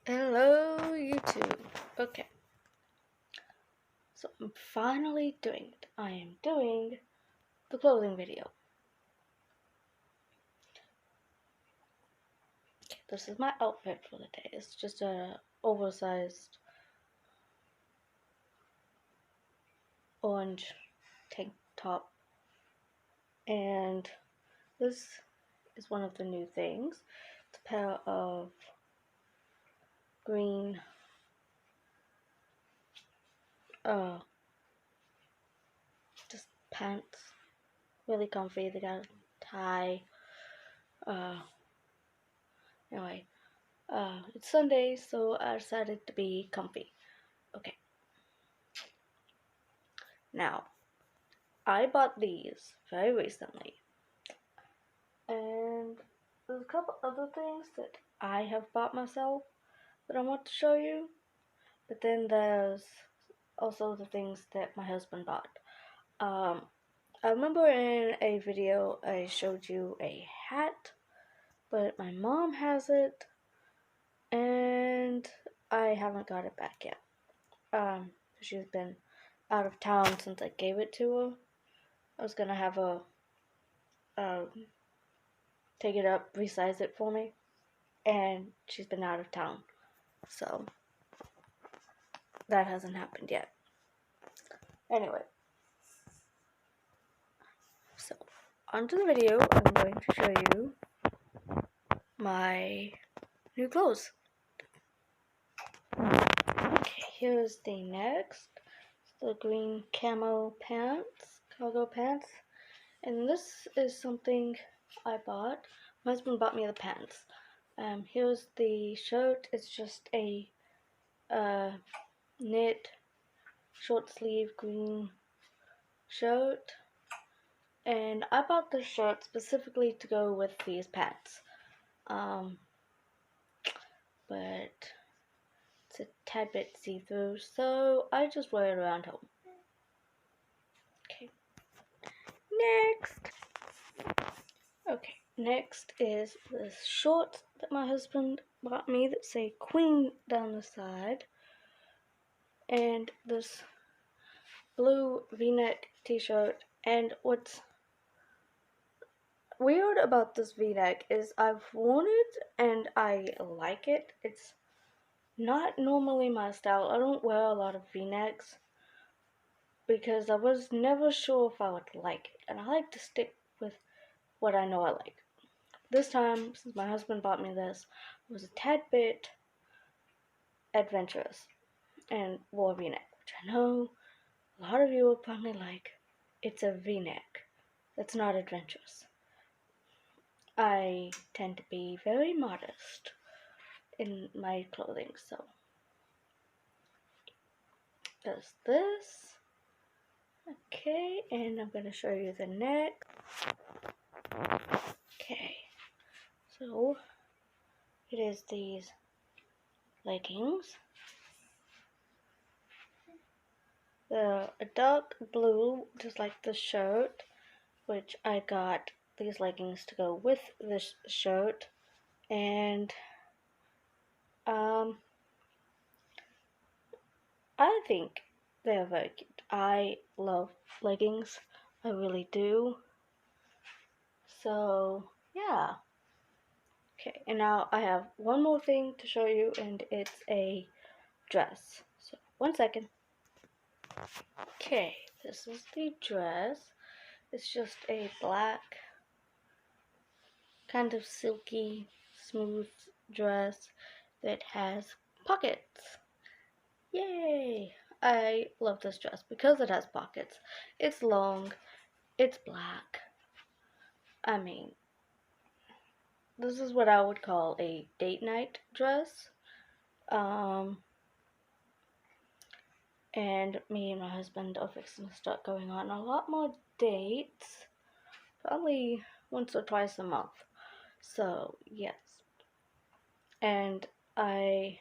Hello, YouTube. Okay, so I'm finally doing it. I am doing the clothing video. Okay, this is my outfit for the day. It's just a oversized orange tank top, and this is one of the new things. It's a pair of green just pants, really comfy. They got a tie. Uh, anyway, it's Sunday, so I decided to be comfy. Okay, now I bought these very recently, and there's a couple other things that I have bought myself that I want to show you, but then there's also the things that my husband bought. I remember in a video I showed you a hat, but my mom has it, and I haven't got it back yet. She's been out of town since I gave it to her. I was gonna have her take it up, resize it for me, and she's been out of town, so that hasn't happened yet. Anyway, so onto the video. I'm going to show you my new clothes. Okay, here's the next. The green camo pants, cargo pants, and this is something I bought. My husband bought me the pants. Here's the shirt. It's just a knit short sleeve green shirt, and I bought this shirt specifically to go with these pants. But it's a tad bit see-through, so I just wear it around home. Okay. Next is this shorts that my husband bought me that say Queen down the side, and this blue V-neck t-shirt. And what's weird about this V-neck is I've worn it and I like it. It's not normally my style. I don't wear a lot of V-necks because I was never sure if I would like it, and I like to stick with what I know I like. This time, since my husband bought me this, it was a tad bit adventurous and wore a V-neck, which I know a lot of you will probably like. It's a V-neck. That's not adventurous. I tend to be very modest in my clothing, so there's this. Okay, and I'm going to show you the neck. Okay, so it is these leggings. They're a dark blue, just like the shirt, which I got these leggings to go with this shirt, and I think they're very cute. I love leggings, I really do. So yeah. Okay, and now I have one more thing to show you, and it's a dress. So, one second. Okay, this is the dress. It's just a black, kind of silky, smooth dress that has pockets. Yay! I love this dress because it has pockets. It's long, it's black. I mean, this is what I would call a date night dress. And me and my husband are fixing to start going on a lot more dates, probably once or twice a month. So, yes. And I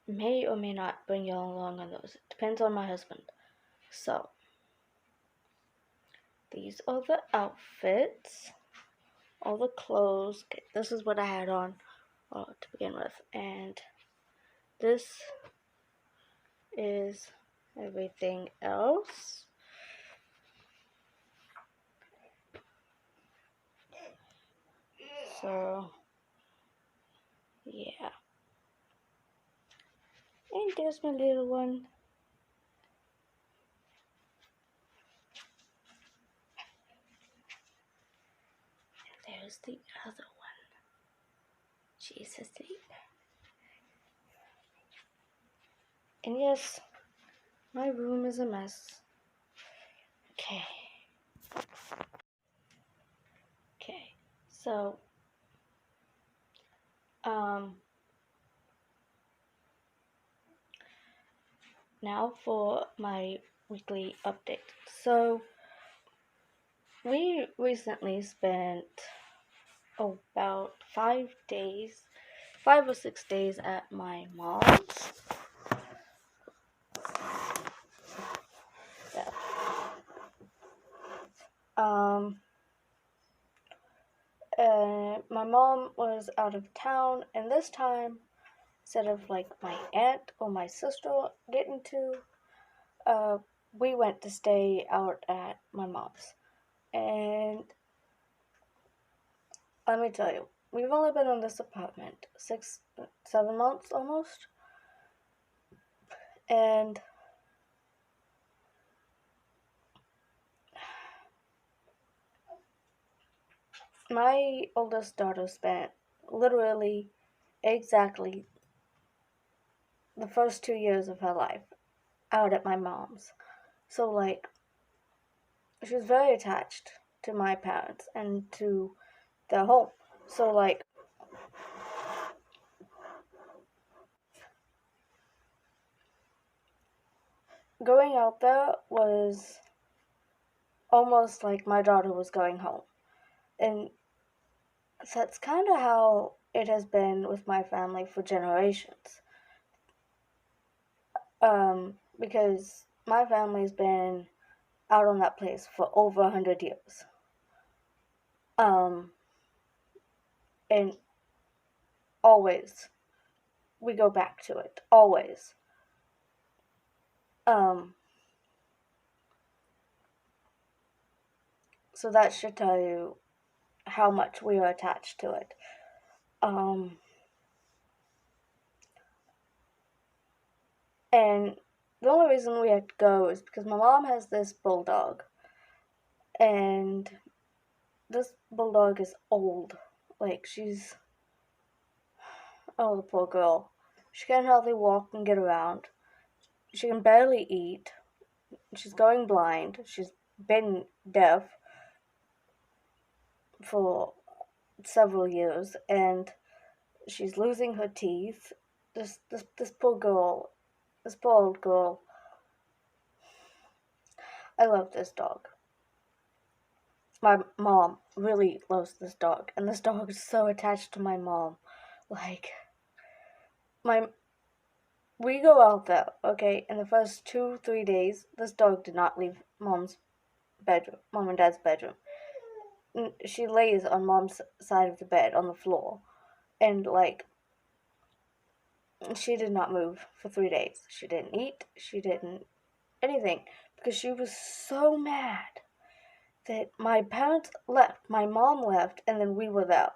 may or may not bring you along on those. It depends on my husband. So, these are the outfits, all the clothes. Okay, this is what I had on to begin with. And this is everything else. So, yeah. And there's my little one. And there's the other one. She's asleep. And yes, my room is a mess. Okay. Okay. So, now for my weekly update. So, we recently spent about 5 or 6 days at my mom's. Yeah. My mom was out of town, and this time, instead of like my aunt or my sister getting to, we went to stay out at my mom's. And let me tell you, we've only been in this apartment 7 months almost. And my oldest daughter spent literally exactly the first 2 years of her life out at my mom's. So, like, she was very attached to my parents and to their home. So, like, going out there was almost like my daughter was going home. And so that's kind of how it has been with my family for generations. Because my family's been out on that place for over 100 years. And always we go back to it. Always. So that should tell you how much we are attached to it. And the only reason we had to go is because my mom has this bulldog. And this bulldog is old. Like, oh, the poor girl. She can't hardly walk and get around. She can barely eat. She's going blind. She's been deaf for several years, and she's losing her teeth. This poor girl, this poor old girl. I love this dog. My mom really loves this dog, and this dog is so attached to my mom. Like, we go out there, okay? In the first 2-3 days, this dog did not leave mom and dad's bedroom. She lays on mom's side of the bed on the floor, and like, she did not move for 3 days. She didn't eat, she didn't anything, because she was so mad that my parents left, my mom left, and then we were there.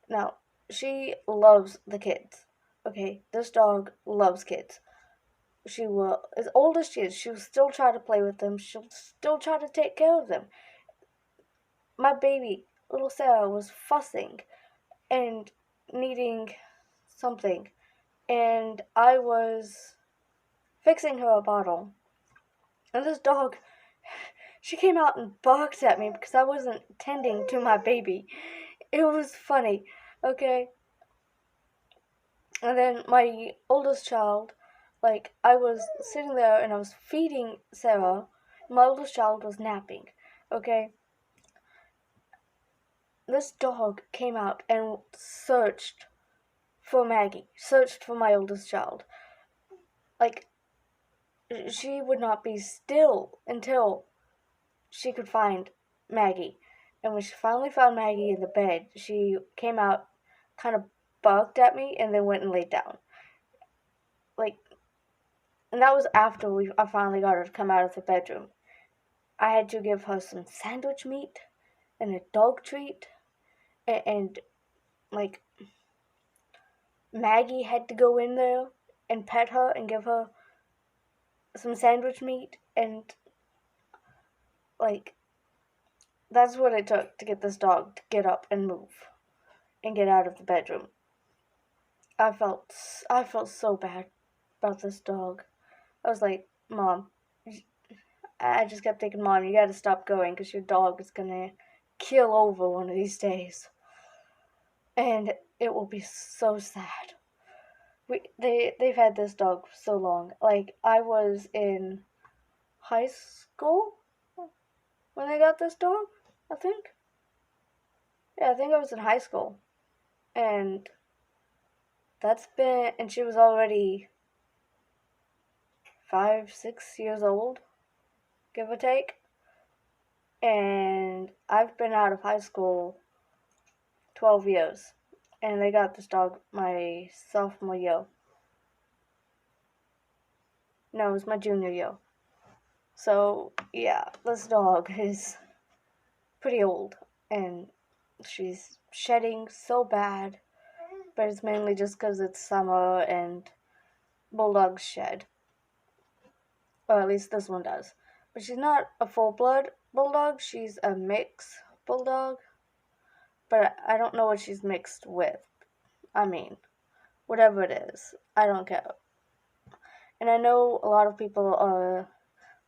Now, she loves the kids, okay? This dog loves kids. She will, as old as she is, she'll still try to play with them. She'll still try to take care of them. My baby, little Sarah, was fussing and needing something, and I was fixing her a bottle. And this dog, she came out and barked at me because I wasn't tending to my baby. It was funny, okay? And then my oldest child, like, I was sitting there and I was feeding Sarah. My oldest child was napping, okay? This dog came out and searched for Maggie, searched for my oldest child. Like, she would not be still until she could find Maggie. And when she finally found Maggie in the bed, she came out, kind of barked at me, and then went and laid down. like, and that was after I finally got her to come out of the bedroom. I had to give her some sandwich meat and a dog treat, and like Maggie had to go in there and pet her and give her some sandwich meat, and like that's what it took to get this dog to get up and move and get out of the bedroom. I felt I felt so bad about this dog. I was like, Mom, I just kept thinking, Mom, you gotta stop going because your dog is gonna keel over one of these days. And it will be so sad. They've had this dog for so long. Like, I was in high school when they got this dog, I think. Yeah, I think I was in high school. And and she was already 5, 6 years old, give or take. And I've been out of high school 12 years. And they got this dog my sophomore year. No, it was my junior year. So, yeah, this dog is pretty old. And she's shedding so bad. But it's mainly just because it's summer and bulldogs shed. Or at least this one does. But she's not a full blood bulldog, she's a mix bulldog. But I don't know what she's mixed with. I mean, whatever it is, I don't care. And I know a lot of people are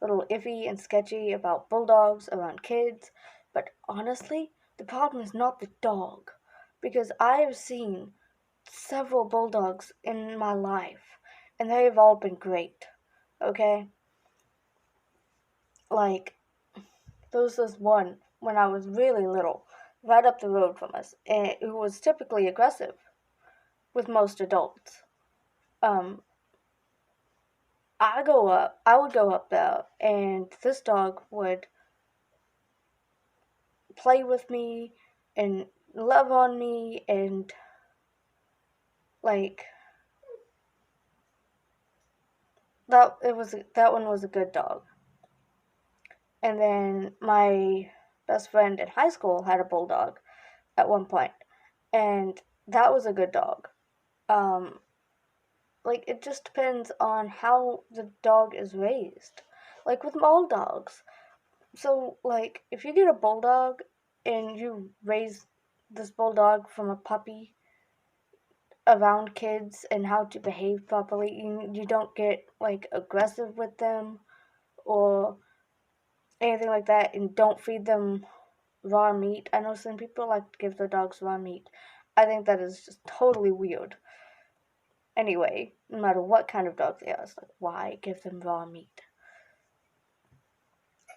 a little iffy and sketchy about bulldogs around kids, but honestly, the problem is not the dog. Because I have seen several bulldogs in my life, and they have all been great. Okay? Like, there was this one when I was really little, right up the road from us, and who was typically aggressive with most adults. Um, I would go up there, and this dog would play with me and love on me, and like that one was a good dog. And then my best friend in high school had a bulldog at one point, and that was a good dog. Um, like it just depends on how the dog is raised. Like with all dogs. So like if you get a bulldog and you raise this bulldog from a puppy around kids and how to behave properly, you don't get like aggressive with them or anything like that, and don't feed them raw meat. I know some people like to give their dogs raw meat. I think that is just totally weird. Anyway, no matter what kind of dog they are, it's like why give them raw meat?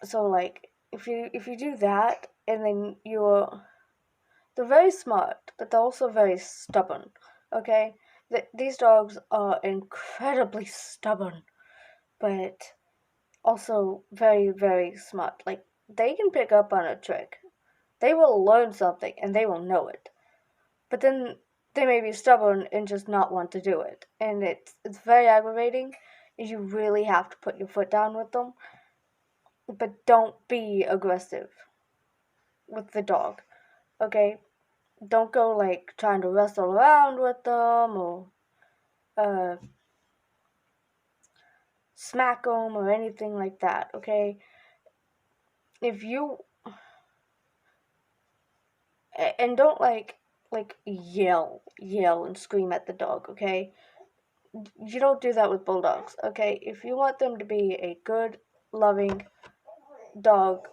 So like if you do that and then they're very smart, but they're also very stubborn. Okay, these dogs are incredibly stubborn, but also very very smart. Like they can pick up on a trick. They will learn something and they will know it. But then they may be stubborn and just not want to do it, and it's very aggravating. You really have to put your foot down with them, but don't be aggressive with the dog. Okay, don't go like trying to wrestle around with them or uh, smack them or anything like that. Okay, if you and don't like yell and scream at the dog. Okay, you don't do that with bulldogs. Okay, if you want them to be a good, loving dog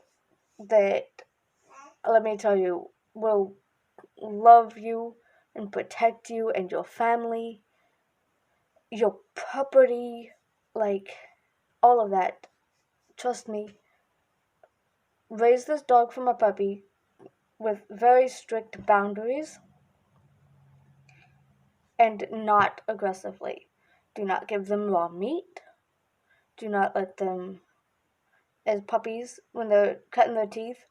that, let me tell you, will love you and protect you and your family, your property, like all of that. Trust me, raise this dog from a puppy with very strict boundaries and not aggressively. Do not give them raw meat. Do not let them, as puppies, when they're cutting their teeth,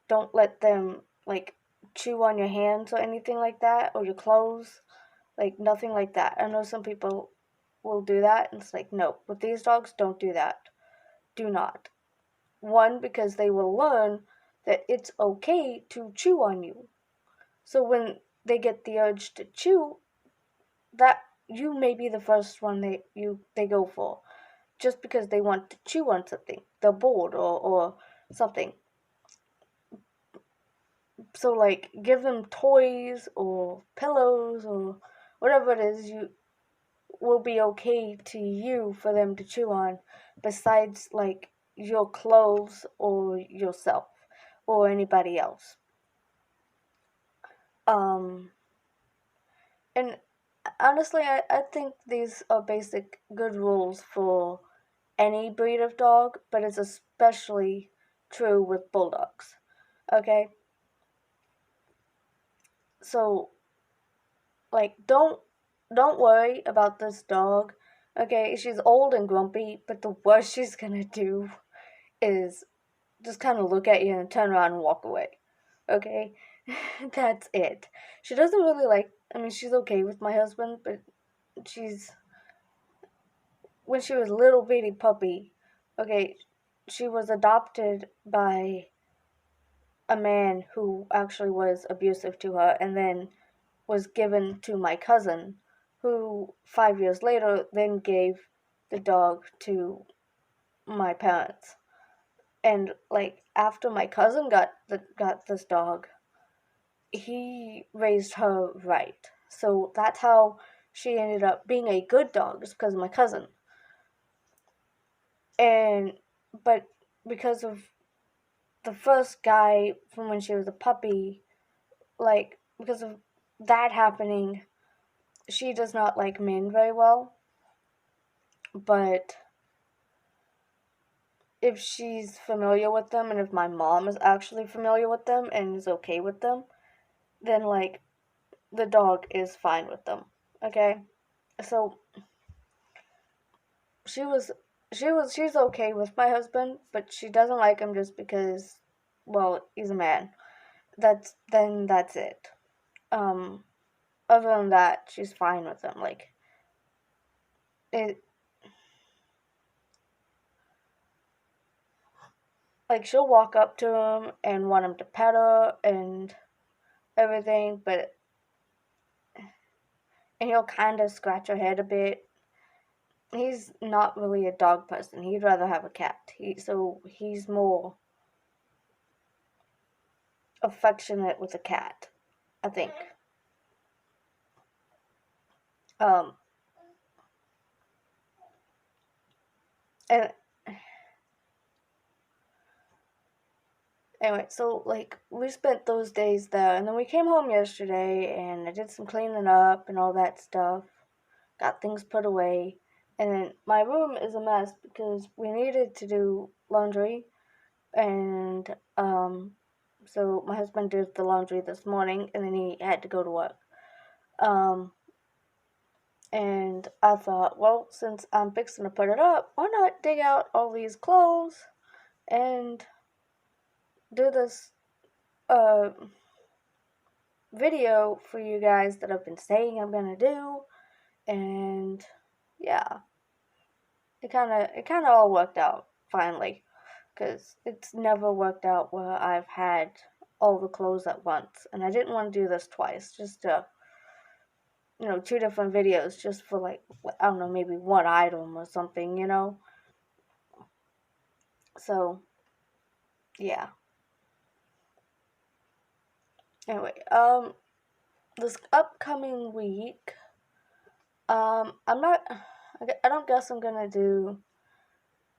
don't let them like chew on your hands or anything like that or your clothes. Like nothing like that. I know some people will do that. And it's like, no, with these dogs, don't do that. Do not. One, because they will learn that it's okay to chew on you. So when they get the urge to chew, that you may be the first one they go for, just because they want to chew on something. They're bored or something. So like give them toys or pillows or whatever it is you will be okay to you for them to chew on, besides like your clothes or yourself or anybody else. And honestly, I think these are basic good rules for any breed of dog, but it's especially true with bulldogs. Okay? So like don't worry about this dog. Okay, she's old and grumpy, but the worst she's gonna do is just kind of look at you and turn around and walk away. Okay? That's it. She doesn't really like, I mean, she's okay with my husband, but she's, when she was a little bitty puppy, okay, she was adopted by a man who actually was abusive to her and then was given to my cousin, who 5 years later then gave the dog to my parents. And like after my cousin got this dog, he raised her right. So that's how she ended up being a good dog, is because of my cousin. And but because of the first guy from when she was a puppy, like because of that happening, she does not like men very well. But if she's familiar with them, and if my mom is actually familiar with them and is okay with them, then like the dog is fine with them. Okay? So she was she's okay with my husband, but she doesn't like him just because, well, he's a man. That's it. Um Other than that, she's fine with him. It like she'll walk up to him and want him to pet her and everything, but and he'll kind of scratch her head a bit. He's not really a dog person. He'd rather have a cat. So he's more affectionate with a cat, I think. Um, and anyway, so like we spent those days there, and then we came home yesterday, and I did some cleaning up and all that stuff. Got things put away, and then my room is a mess because we needed to do laundry, and so my husband did the laundry this morning, and then he had to go to work. Um, and I thought, well, since I'm fixing to put it up, why not dig out all these clothes and do this video for you guys that I've been saying I'm gonna do. And yeah, it kind of all worked out finally, because it's never worked out where I've had all the clothes at once, and I didn't want to do this twice, just to, two different videos just for like, I don't know, maybe one item or something. So yeah. Anyway, this upcoming week, I'm not, I don't guess I'm gonna do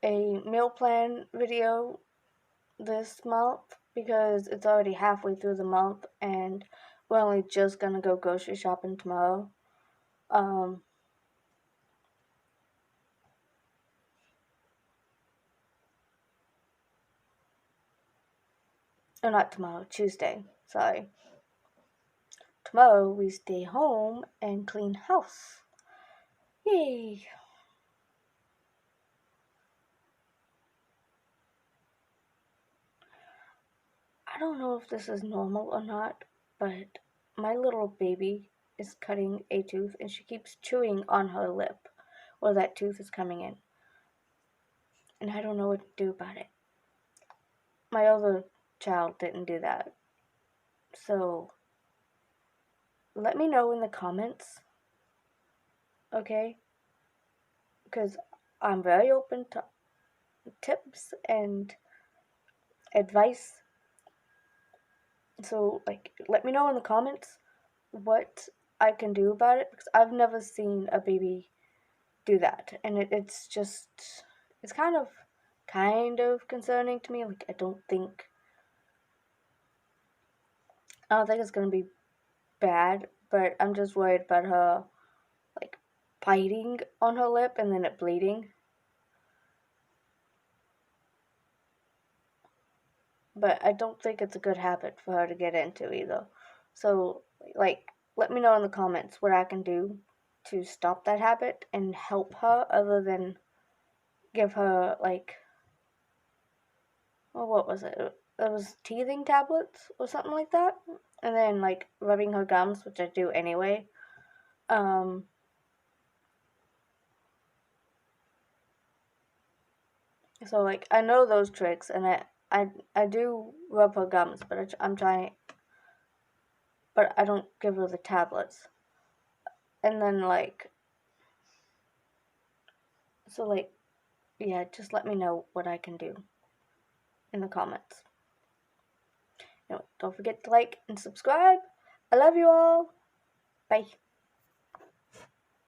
a meal plan video this month because it's already halfway through the month and we're only just gonna go grocery shopping tomorrow. Um, or not tomorrow, Tuesday. Sorry. Tomorrow we stay home and clean house. Yay! I don't know if this is normal or not, but my little baby is cutting a tooth and she keeps chewing on her lip, or that tooth is coming in. And I don't know what to do about it. My other child didn't do that. So let me know in the comments, okay? Because I'm very open to tips and advice. So, like, let me know in the comments what I can do about it, because I've never seen a baby do that, and it's just, it's kind of concerning to me. Like, I don't think it's gonna be bad, but I'm just worried about her, like, biting on her lip and then it bleeding. But I don't think it's a good habit for her to get into either. So, like, let me know in the comments what I can do to stop that habit and help her, other than give her, like, well, what was it? It was teething tablets or something like that. And then, like, rubbing her gums, which I do anyway. So, like, I know those tricks, and I do rub her gums, but I'm trying, but I don't give her the tablets. And then, like, so, like, yeah, just let me know what I can do in the comments. Anyway, don't forget to like and subscribe. I love you all. Bye.